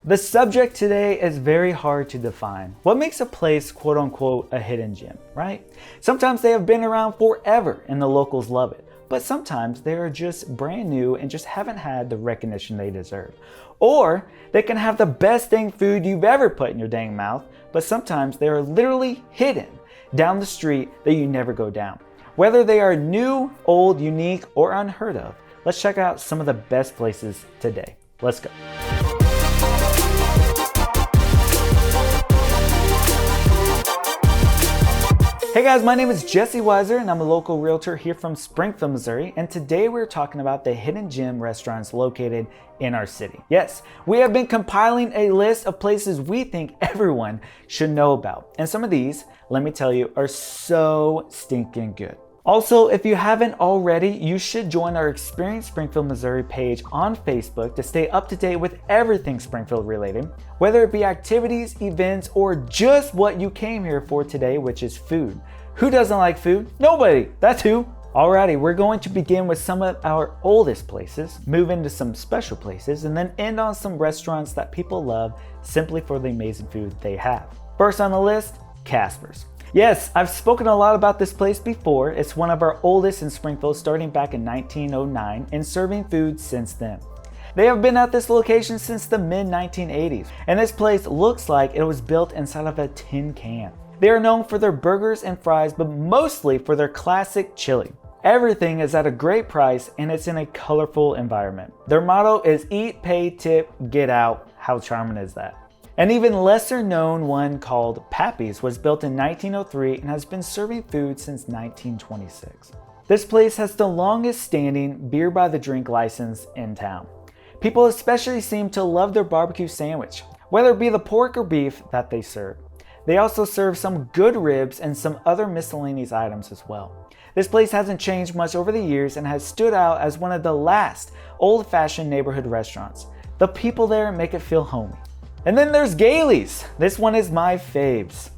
The subject today is very hard to define. What makes a place quote unquote a hidden gem, right? Sometimes they have been around forever and the locals love it, but sometimes they are just brand new and just haven't had the recognition they deserve. Or they can have the best dang food you've ever put in your dang mouth, but sometimes they are literally hidden down the street that you never go down. Whether they are new, old, unique, or unheard of, let's check out some of the best places today. Let's go. Hey guys, my name is Jesse Weiser and I'm a local realtor here from Springfield, Missouri, and today we're talking about the hidden gem restaurants located in our city. Yes, we have been compiling a list of places we think everyone should know about, and some of these, let me tell you, are so stinking good. Also, if you haven't already, you should join our Experience Springfield, Missouri page on Facebook to stay up to date with everything Springfield related, whether it be activities, events, or just what you came here for today, which is food. Who doesn't like food? Nobody, that's who. Alrighty, we're going to begin with some of our oldest places, move into some special places, and then end on some restaurants that people love simply for the amazing food they have. First on the list, Caspers. Yes, I've spoken a lot about this place before. It's one of our oldest in Springfield, starting back in 1909 and serving food since then. They have been at this location since the mid-1980s, and this place looks like it was built inside of a tin can. They are known for their burgers and fries, but mostly for their classic chili. Everything is at a great price and it's in a colorful environment. Their motto is eat, pay, tip, get out. How charming is that? An even lesser known one called Pappy's was built in 1903 and has been serving food since 1926. This place has the longest standing beer by the drink license in town. People especially seem to love their barbecue sandwich, whether it be the pork or beef that they serve. They also serve some good ribs and some other miscellaneous items as well. This place hasn't changed much over the years and has stood out as one of the last old-fashioned neighborhood restaurants. The people there make it feel homey. And then there's Gailey's. This one is my faves.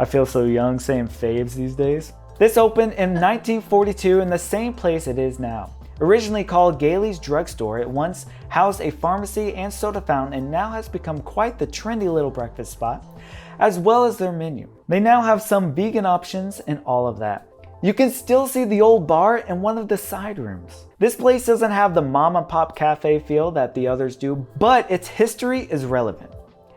I feel so young saying faves these days. This opened in 1942 in the same place it is now. Originally called Gailey's Drugstore, it once housed a pharmacy and soda fountain and now has become quite the trendy little breakfast spot, as well as their menu. They now have some vegan options and all of that. You can still see the old bar in one of the side rooms. This place doesn't have the mom and pop cafe feel that the others do, but its history is relevant.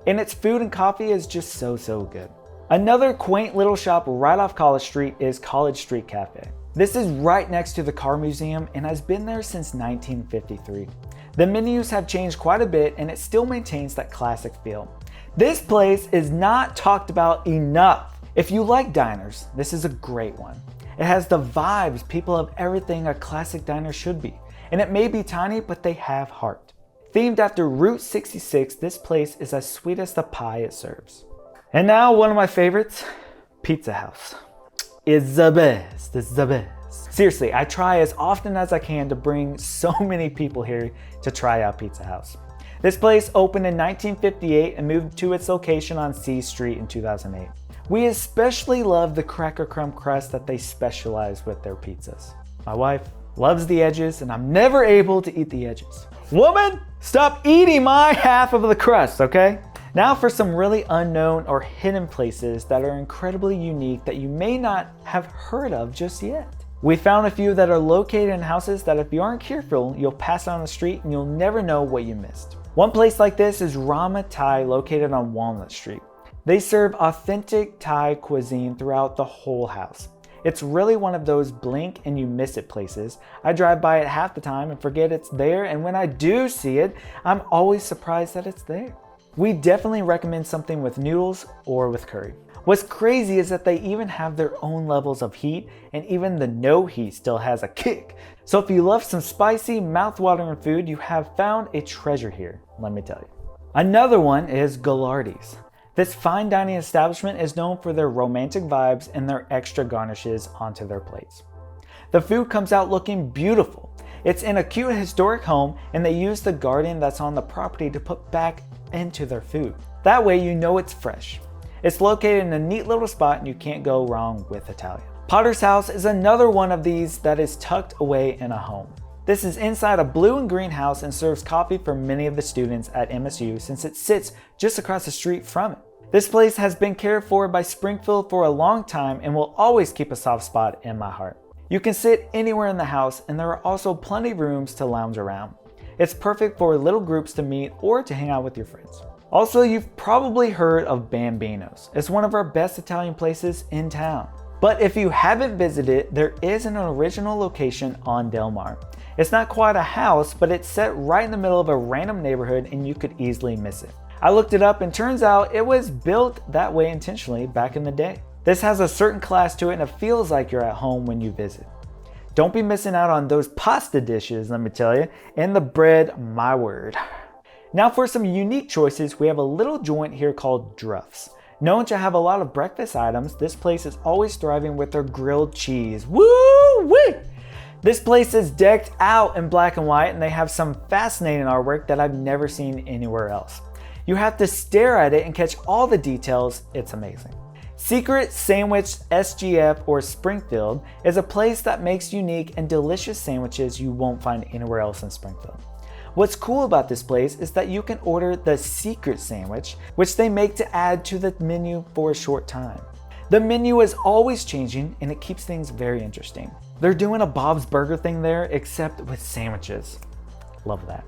And its food and coffee is just so good. Another quaint little shop right off College Street is College Street Cafe. This is right next to the car museum and has been there since 1953. The menus have changed quite a bit and it still maintains that classic feel. This place is not talked about enough. If you like diners, this is a great one. It has the vibes people of everything a classic diner should be. And it may be tiny, but they have heart. Themed after Route 66, this place is as sweet as the pie it serves. And now one of my favorites, Pizza House. It's the best, it's the best. Seriously, I try as often as I can to bring so many people here to try out Pizza House. This place opened in 1958 and moved to its location on C Street in 2008. We especially love the cracker crumb crust that they specialize with their pizzas. My wife loves the edges and I'm never able to eat the edges. Woman, stop eating my half of the crust, okay? Now for some really unknown or hidden places that are incredibly unique that you may not have heard of just yet. We found a few that are located in houses that if you aren't careful, you'll pass on the street and you'll never know what you missed. One place like this is Rama Thai located on Walnut Street. They serve authentic Thai cuisine throughout the whole house. It's really one of those blink and you miss it places. I drive by it half the time and forget it's there, and when I do see it, I'm always surprised that it's there. We definitely recommend something with noodles or with curry. What's crazy is that they even have their own levels of heat, and even the no heat still has a kick. So if you love some spicy, mouth-watering food, you have found a treasure here, let me tell you. Another one is Gilardi's. This fine dining establishment is known for their romantic vibes and their extra garnishes onto their plates. The food comes out looking beautiful. It's in a cute historic home and they use the garden that's on the property to put back into their food. That way you know it's fresh. It's located in a neat little spot and you can't go wrong with Italian. Potter's House is another one of these that is tucked away in a home. This is inside a blue and green house and serves coffee for many of the students at MSU since it sits just across the street from it. This place has been cared for by Springfield for a long time and will always keep a soft spot in my heart. You can sit anywhere in the house and there are also plenty of rooms to lounge around. It's perfect for little groups to meet or to hang out with your friends. Also, you've probably heard of Bambinos. It's one of our best Italian places in town. But if you haven't visited, there is an original location on Del Mar. It's not quite a house, but it's set right in the middle of a random neighborhood and you could easily miss it. I looked it up and turns out it was built that way intentionally back in the day. This has a certain class to it and it feels like you're at home when you visit. Don't be missing out on those pasta dishes, let me tell you, and the bread, my word. Now for some unique choices, we have a little joint here called Druff's. Known to have a lot of breakfast items, this place is always thriving with their grilled cheese. Woo-wee! This place is decked out in black and white and they have some fascinating artwork that I've never seen anywhere else. You have to stare at it and catch all the details. It's amazing. Secret Sandwich SGF or Springfield is a place that makes unique and delicious sandwiches you won't find anywhere else in Springfield. What's cool about this place is that you can order the secret sandwich, which they make to add to the menu for a short time. The menu is always changing and it keeps things very interesting. They're doing a Bob's Burger thing there, except with sandwiches. Love that.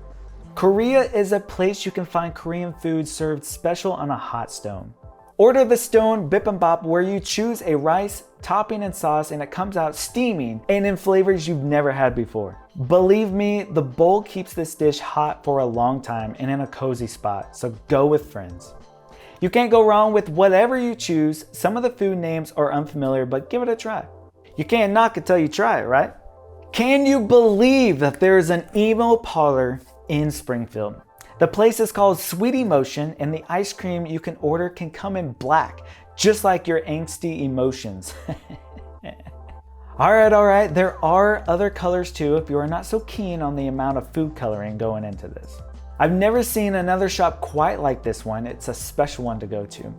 Koriya is a place you can find Korean food served special on a hot stone. Order the stone bibimbap where you choose a rice, topping and sauce and it comes out steaming and in flavors you've never had before. Believe me, the bowl keeps this dish hot for a long time and in a cozy spot, so go with friends. You can't go wrong with whatever you choose. Some of the food names are unfamiliar, but give it a try. You can't knock it till you try it, right? Can you believe that there is an Emo Parlor in Springfield? The place is called Sweet Emotion and the ice cream you can order can come in black, just like your angsty emotions. Alright, there are other colors too if you are not so keen on the amount of food coloring going into this. I've never seen another shop quite like this one. It's a special one to go to.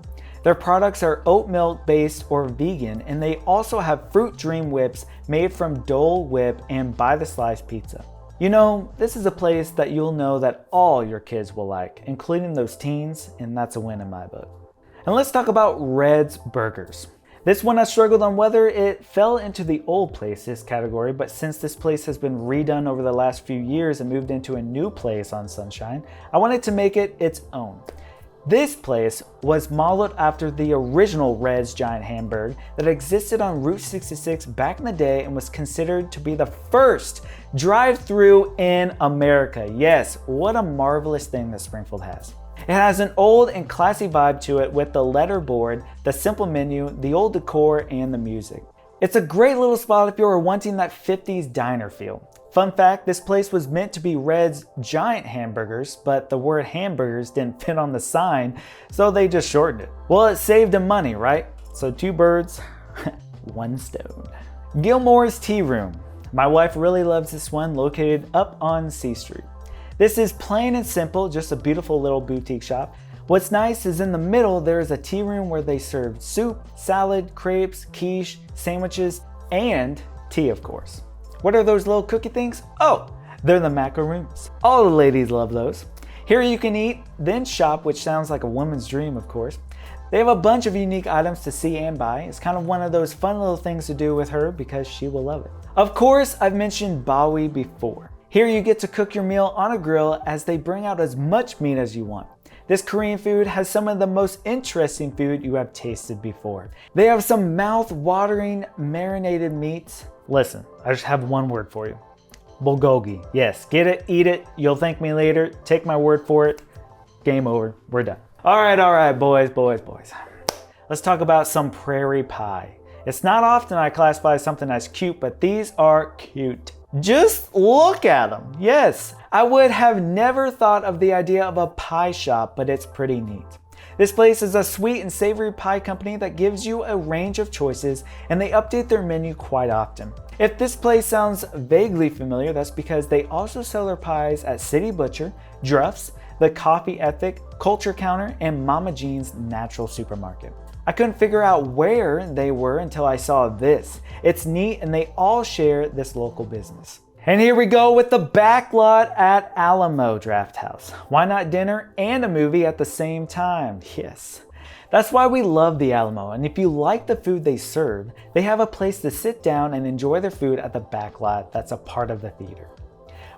Their products are oat milk based or vegan and they also have fruit dream whips made from Dole Whip and by the slice pizza. You know, this is a place that you'll know that all your kids will like, including those teens, and that's a win in my book. And let's talk about Red's Burgers. This one I struggled on whether it fell into the old places category, but since this place has been redone over the last few years and moved into a new place on Sunshine, I wanted to make it its own. This place was modeled after the original Red's Giant Hamburger that existed on Route 66 back in the day and was considered to be the first drive-thru in America. Yes, what a marvelous thing that Springfield has. It has an old and classy vibe to it with the letterboard, the simple menu, the old decor, and the music. It's a great little spot if you are wanting that 50s diner feel. Fun fact, this place was meant to be Red's Giant Hamburgers, but the word hamburgers didn't fit on the sign, so they just shortened it. Well, it saved them money, right? So 2 birds, 1 stone. Gilmore's Tea Room. My wife really loves this one, located up on C Street. This is plain and simple, just a beautiful little boutique shop. What's nice is in the middle, there is a tea room where they serve soup, salad, crepes, quiche, sandwiches, and tea, of course. What are those little cookie things? Oh, they're the macaroons. All the ladies love those. Here you can eat, then shop, which sounds like a woman's dream, of course. They have a bunch of unique items to see and buy. It's kind of one of those fun little things to do with her because she will love it. Of course, I've mentioned Bawi before. Here you get to cook your meal on a grill as they bring out as much meat as you want. This Korean food has some of the most interesting food you have tasted before. They have some mouth-watering marinated meats. Listen, I just have one word for you. Bulgogi. Yes, get it, eat it. You'll thank me later. Take my word for it. Game over. We're done. All right, boys. Let's talk about some prairie pie. It's not often I classify something as cute, but these are cute. Just look at them. Yes, I would have never thought of the idea of a pie shop, but it's pretty neat. This place is a sweet and savory pie company that gives you a range of choices and they update their menu quite often. If this place sounds vaguely familiar, that's because they also sell their pies at City Butcher, Druff's, The Coffee Ethic, Culture Counter, and Mama Jean's Natural Supermarket. I couldn't figure out where they were until I saw this. It's neat and they all share this local business. And here we go with the backlot at Alamo Drafthouse. Why not dinner and a movie at the same time? Yes. That's why we love the Alamo, and if you like the food they serve, they have a place to sit down and enjoy their food at the backlot that's a part of the theater.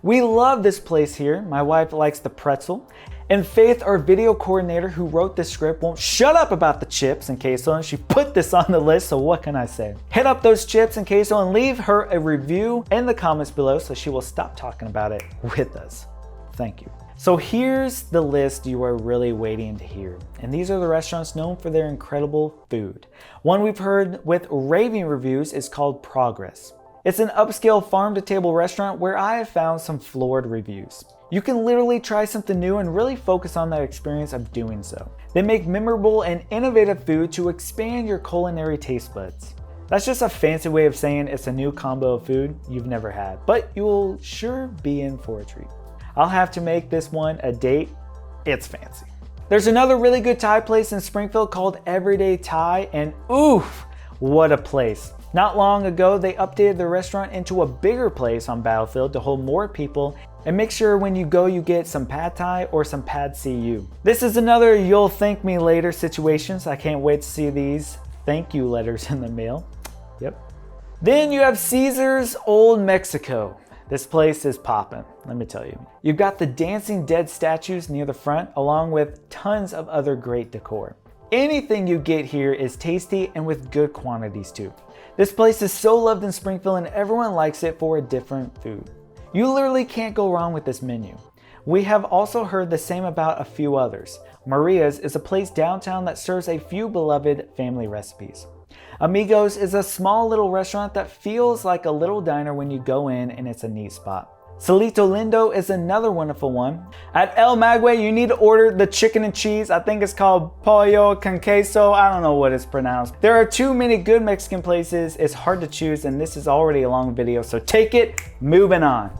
We love this place here. My wife likes the pretzel, and Faith, our video coordinator who wrote this script, won't shut up about the chips and queso, and she put this on the list, so what can I say? Hit up those chips and queso and leave her a review in the comments below so she will stop talking about it with us. Thank you. So here's the list you are really waiting to hear. And these are the restaurants known for their incredible food. One we've heard with raving reviews is called Progress. It's an upscale farm-to-table restaurant where I have found some floored reviews. You can literally try something new and really focus on that experience of doing so. They make memorable and innovative food to expand your culinary taste buds. That's just a fancy way of saying it's a new combo of food you've never had, but you will sure be in for a treat. I'll have to make this one a date. It's fancy. There's another really good Thai place in Springfield called Everyday Thai, and oof, what a place. Not long ago, they updated the restaurant into a bigger place on Battlefield to hold more people, and make sure when you go you get some pad thai or some pad see. This is another you'll thank me later situations. I can't wait to see these thank you letters in the mail. Yep. Then you have Cesar's Old Mexico. This place is poppin', let me tell you. You've got the dancing dead statues near the front, along with tons of other great decor. Anything you get here is tasty and with good quantities too. This place is so loved in Springfield and everyone likes it for a different food. You literally can't go wrong with this menu. We have also heard the same about a few others. Maria's is a place downtown that serves a few beloved family recipes. Amigos is a small little restaurant that feels like a little diner when you go in, and it's a neat spot. Cielito Lindo is another wonderful one. At El Maguey, you need to order the chicken and cheese. I think it's called pollo con queso. I don't know what it's pronounced. There are too many good Mexican places. It's hard to choose, and this is already a long video, so take it, moving on.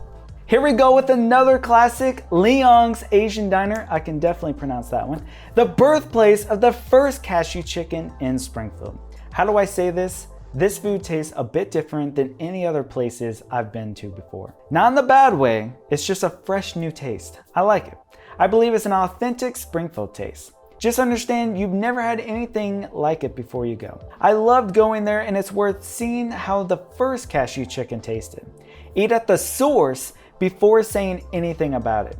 Here we go with another classic, Leong's Asian Diner. I can definitely pronounce that one. The birthplace of the first cashew chicken in Springfield. How do I say this? This food tastes a bit different than any other places I've been to before. Not in the bad way, it's just a fresh new taste. I like it. I believe it's an authentic Springfield taste. Just understand you've never had anything like it before you go. I loved going there, and it's worth seeing how the first cashew chicken tasted. Eat at the source before saying anything about it.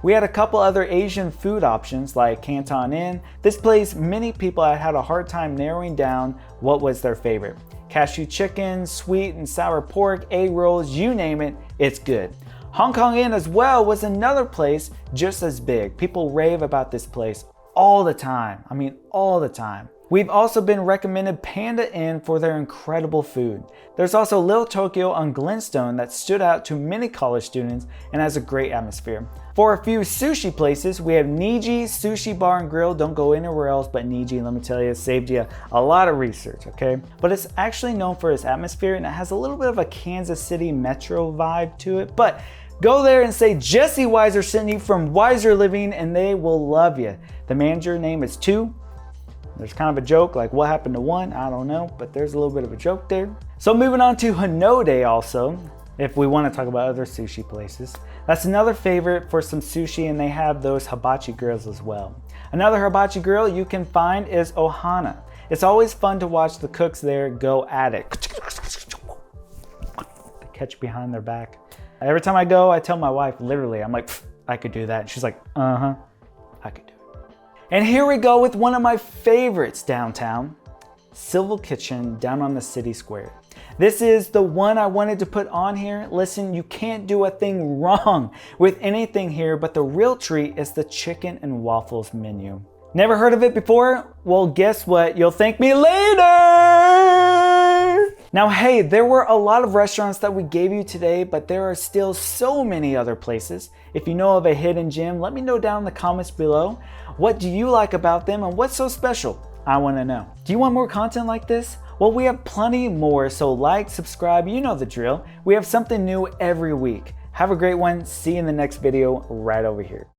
We had a couple other Asian food options like Canton Inn. This place, many people had a hard time narrowing down what was their favorite. Cashew chicken, sweet and sour pork, egg rolls, you name it, it's good. Hong Kong Inn as well was another place just as big. People rave about this place all the time. I mean, all the time. We've also been recommended Panda Inn for their incredible food. There's also Little Tokyo on Glenstone that stood out to many college students and has a great atmosphere. For a few sushi places, we have Niji Sushi Bar and Grill. Don't go anywhere else but Niji, let me tell you, it saved you a lot of research, okay? But it's actually known for its atmosphere, and it has a little bit of a Kansas City metro vibe to it. But go there and say Jesse Weiser sent you from Weiser Living and they will love you. The manager name is 2. There's kind of a joke, like what happened to 1? I don't know, but there's a little bit of a joke there. So moving on to Hinode also, if we want to talk about other sushi places. That's another favorite for some sushi, and they have those hibachi grills as well. Another hibachi grill you can find is Ohana. It's always fun to watch the cooks there go at it. They catch behind their back. Every time I go, I tell my wife, literally, I'm like, I could do that. And she's like, I could do it. And here we go with one of my favorites downtown, Civil Kitchen down on the city square. This is the one I wanted to put on here. Listen, you can't do a thing wrong with anything here, but the real treat is the chicken and waffles menu. Never heard of it before? Well, guess what? You'll thank me later! Now, hey, there were a lot of restaurants that we gave you today, but there are still so many other places. If you know of a hidden gem, let me know down in the comments below. What do you like about them and what's so special? I want to know. Do you want more content like this? Well, we have plenty more, so like, subscribe, you know the drill. We have something new every week. Have a great one. See you in the next video right over here.